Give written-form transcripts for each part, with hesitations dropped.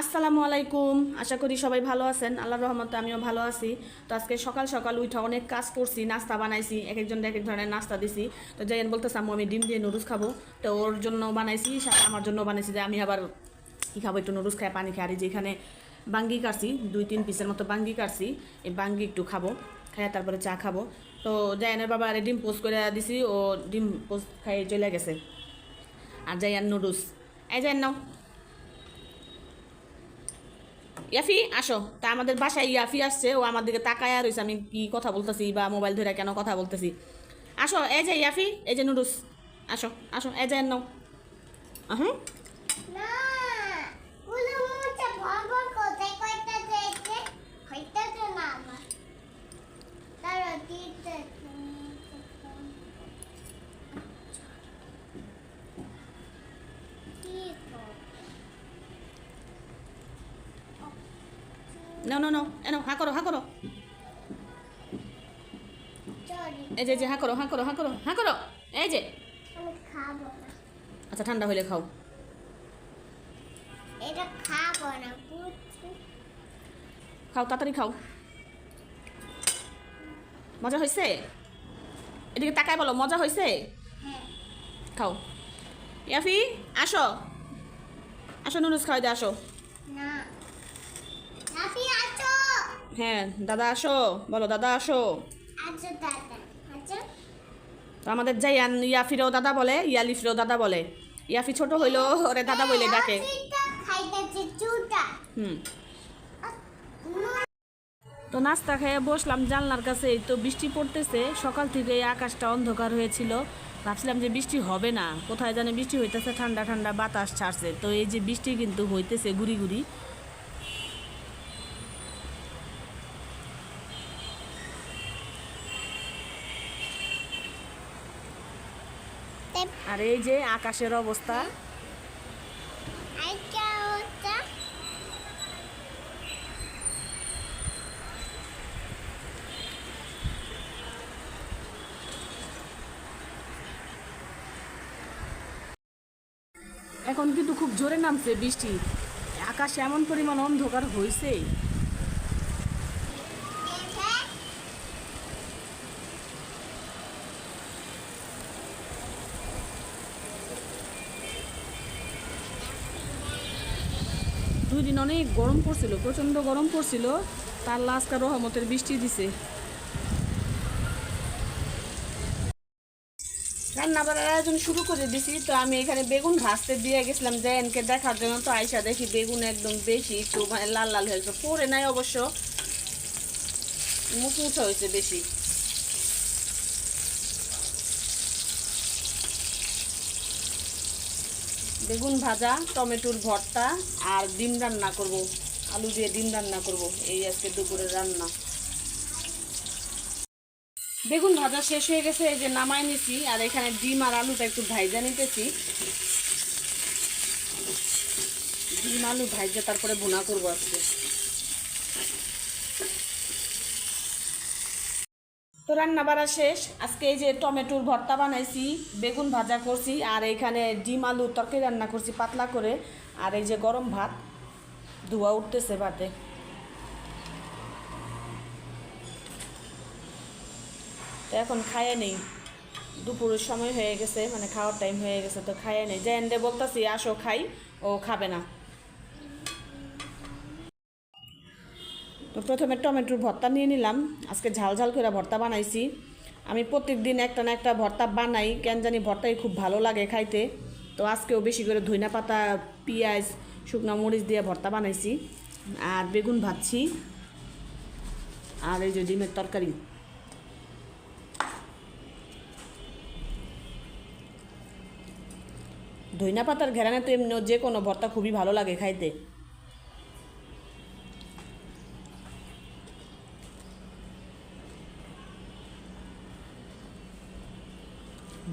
আসসালামু আলাইকুম। আশা করি সবাই ভালো আছেন। আল্লাহর রহমতে আমিও ভালো আছি। তো আজকে সকাল সকাল উঠে অনেক কাজ করছি, নাস্তা বানাইছি, এক একজন এক এক ধরনের নাস্তা দিছি। তো যাই বলতেছে আম্মু আমি ডিম দিয়ে নুডলস খাবো। তো ওর জন্য বানাইছি, সাথে আমার জন্য বানাইছি যে আমি আবার কী খাবো, একটু নুডলস খাই, পানি খাই। আর যেখানে বাঙ্গি কাটছি 2-3 পিসের মতো বাঙ্গি কাটছি, এই বাঙ্গি একটু খাবো, খাই তারপরে চা খাবো। তো জায়ানের বাবা আরে ডিম পোস্ট করে দিছি, ও ডিম পোস্ট খাই চলে গেছে। আর জায়ান নুডলস, এই জায়ান নাও। ইয়াফি আসো। তা আমাদের বাসায় ইয়াফি আসছে, ও আমার দিকে তাকায় রয়েছে আমি কি কথা বলতেছি বা মোবাইল ধরে কেন কথা বলতেছি। আসো, এই যে ইয়াফি, এই যে নুডলস, আসো আসো, এই যে নাও। হুম, নাও নাও নাও, এ নাও, হা করো হা করো, এই যে হা করো হা করো হা করো হা করো, এই যে। আচ্ছা ঠান্ডা হইলে খাও। এটা খাবো না, খাও তাড়াতাড়ি খাও। মজা হয়েছে? এদিকে তাকায় বলো মজা হয়েছে? হ্যাঁ। খাও। ইয়াফি আসো, আসো নুডলস খাওয়াই দে, আসো। না, রাফি আছো, হ্যাঁ দাদা আসো, বলো দাদা আসো। আছো দাদা, আছো। তো আমাদের জাইয়ান ইয়াফিরও দাদা বলে, ইয়ালিফিরও দাদা বলে। ইয়াফি ছোট হইলো ওরে দাদা বলে ডাকে। খাইতেছে চুটা। হুম। তো নাস্তা খেয়ে বসলাম জানলার কাছে, এই তো বৃষ্টি পড়তেছে সকাল থেকে, এই আকাশটা অন্ধকার হয়েছিল, ভাবছিলাম যে বৃষ্টি হবে না, কোথায় জানে বৃষ্টি হইতেছে, ঠান্ডা ঠান্ডা বাতাস ছাড়ছে। তো এই যে বৃষ্টি কিন্তু হইতেছে গুড়ি গুড়ি। আর এই যে আকাশের অবস্থা। আইকা ওটা এখন কিন্তু খুব জোরে নামছে বৃষ্টি, আকাশ এমন পরিমাণ অন্ধকার হয়েছে। দেখে 2 দিন অনেক গরম পড়ছিল, প্রচণ্ড গরম পড়ছিল, তার লাস্ট রহমতের বৃষ্টি দিছে। রান্না বান্নার আয়োজন শুরু করে দিছি। তো আমি এখানে বেগুন ভাজতে দিয়ে গেছিলাম জয়নকে দেখার জন্য। তো আইসা দেখি বেগুন একদম বেশি একটু মানে লাল লাল হয়েছে, পরে নাই অবশ্য, মুচমুচা হয়েছে বেশি। বেগুন ভাজা, টমেটোর ভর্তা আর ডিম রান্না করব, আলু দিয়ে ডিম রান্না করব, এই আজকে দুপুরের রান্না। বেগুন ভাজা শেষ হয়ে গেছে, এই যে নামাই নিছি। আর এখানে ডিম আর আলুটা একটু ভাইজা নিতেছি, ডিম আলু ভাইজা তারপরে ভুনা করবো আজকে। তো রান্না বাড়া শেষ। আজকে এই যে টমেটোর ভর্তা বানাইছি, বেগুন ভাজা করছি, আর এখানে ডিম আলু তরকারি রান্না করছি পাতলা করে। আর এই যে গরম ভাত, ধোয়া উঠতেছে ভাতে। তো এখন খাইয়ে নেই, দুপুরের সময় হয়ে গেছে, মানে খাওয়ার টাইম হয়ে গেছে, তো খাইয়ে নেই। জেন্ডে বলতেছি আসো খাই, ও খাবে না। তো প্রথমে টমেটোর ভর্তা নিয়ে নিলাম, আজকে ঝাল ঝাল করে ভর্তা বানাইছি। আমি প্রত্যেক দিন একটা না একটা ভর্তা বানাই, কেন জানি ভর্তাই খুব ভালো লাগে খাইতে। তো আজকেও বেশি করে ধইনা পাতা, পেঁয়াজ, শুকনো মরিচ দিয়ে ভর্তা বানাইছি। আর বেগুন ভাজছি, আর এই যে ডিমের তরকারি। ধইনা পাতার ঘেরানে তো এমনি যে কোনো ভর্তা খুবই ভালো লাগে খাইতে।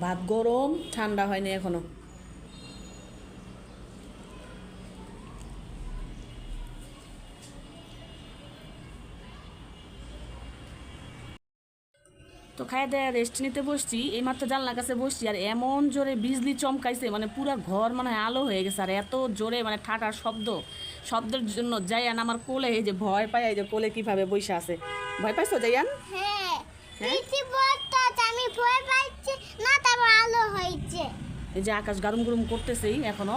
ভাত গরম, ঠান্ডা হয়নি এখনো। তো খাইয়ে দেয় রেস্ট নিতে বসছি, এইমাত্র জানলার কাছে বসছি আর এমন জোরে বিজলি চমকাইছে, মানে পুরো ঘর মানে আলো হয়ে গেছে আর এত জোরে মানে ঠাটার শব্দের জন্য জায়ান আমার কোলে, এই যে ভয় পায়, এই যে কোলে কিভাবে বসে আছে। ভয় পাইছো জায়ান? হ্যাঁ হ্যাঁ? পিটি বলতো আমি ভয় পাচ্ছি না, তারপর আলো হয়েছে। এই যে আকাশ গারুম গুরুম করতেছেই এখনো।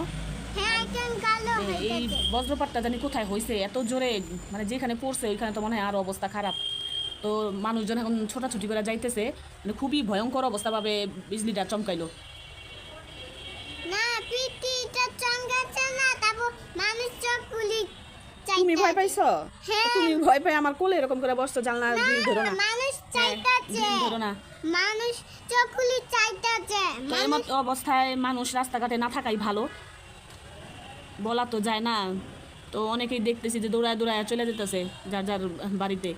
হ্যাঁ এখন কালো এই হয়েছে। বজ্রপাতটা জানি কোথায় হয়েছে এত জোরে, মানে যেখানে পড়ছে ওইখানে তো মনে হয় আরো অবস্থা খারাপ। তো মানুষজন এখন ছোটাছুটি করে যাইতেছে, মানে খুবই ভয়ঙ্কর অবস্থা ভাবে বিজলিটা চমকাইলো। না পিটিটা চমকাচ্ছে না, তারপর মানুষ চকুলি তুমি ভয় পাইছো? হ্যাঁ। তুমি ভয় পাই আমার কোলে এরকম করে বসছো, জানলা গ্রিল ধরো না। মানুষ হ্যাঁ, চাইতাছে, গ্রিল ধরো না। মানুষ চকুলি চাইতাছে। তো এর মতো অবস্থায় মানুষ রাস্তাঘাটে না থাকাই ভালো, বলা তো যায় না। তো অনেকেই দেখতেছি যে দৌড়ায় দৌড়ায় চলে যেতেছে যার যার বাড়িতে।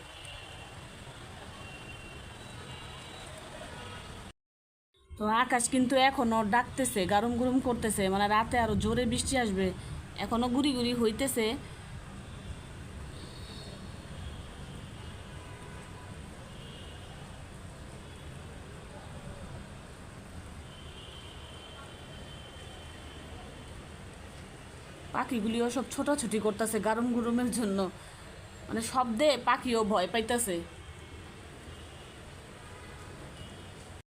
তো আকাশ কিন্তু এখনো ডাকতেছে, গারুম গুরুম করতেছে, মানে রাতে আরো জোরে বৃষ্টি আসবে, এখনো গুড়ি গুড়ি হইতেছে। পাখিগুলিও সব ছোটাছুটি করতেছে গারুম গুরুমের জন্য, মানে শব্দে পাখিও ভয় পাইতেছে।